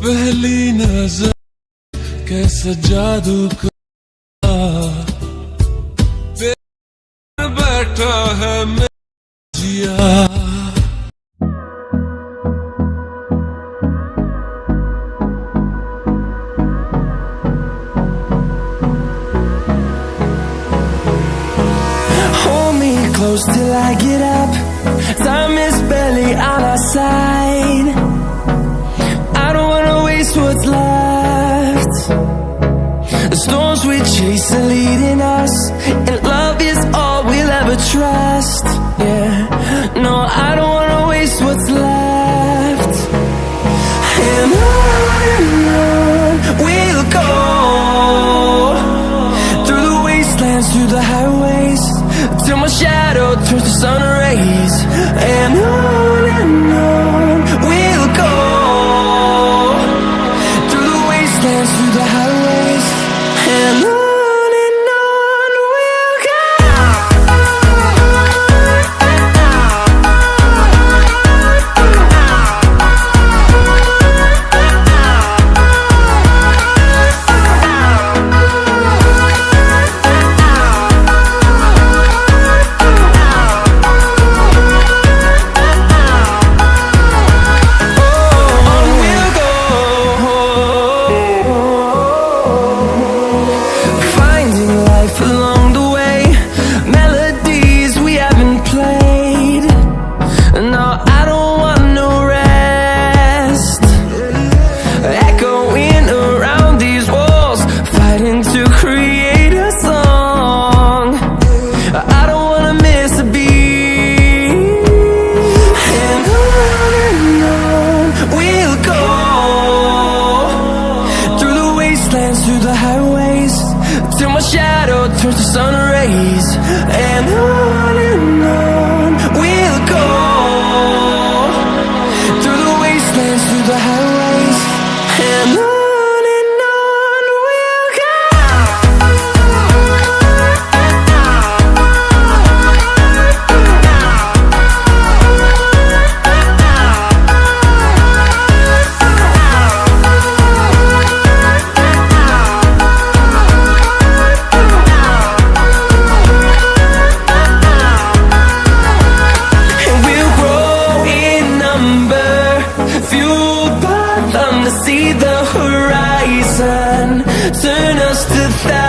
पहली नजर कैसा जादू का बैठा है मैं जिया। Close till I get up. Time is barely on our side. I don't wanna waste what's left. The storms we chase are leading us, and love is all we'll ever trust. Yeah, no, I don't wanna waste what's left. And on we'll go, through the wastelands, through the highways, till my shadow turns to sun rays. And on we'll go, through the wastelands, through the highways. And on we'll go. Through the highways, till my shadow turns to sun rays. And on we'll go, through the wastelands, through the highways. And on we'll go. Fueled by them to see the horizon, turn us to thousands.